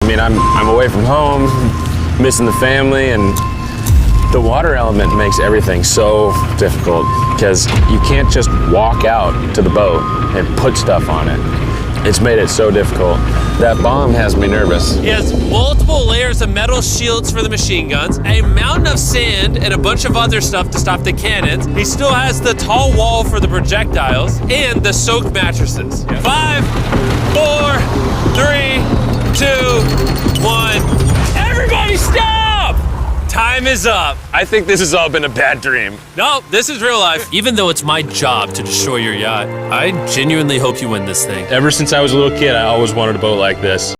mean, I'm away from home, missing the family, and the water element makes everything so difficult because you can't just walk out to the boat and put stuff on it. It's made it so difficult. That bomb has me nervous. He has multiple layers of metal shields for the machine guns, a mountain of sand, and a bunch of other stuff to stop the cannons. He still has the tall wall for the projectiles and the soaked mattresses. 5, 4, 3, 2, 1. Everybody stop! Time is up. I think this has all been a bad dream. No, this is real life. Even though it's my job to destroy your yacht, I genuinely hope you win this thing. Ever since I was a little kid, I always wanted a boat like this.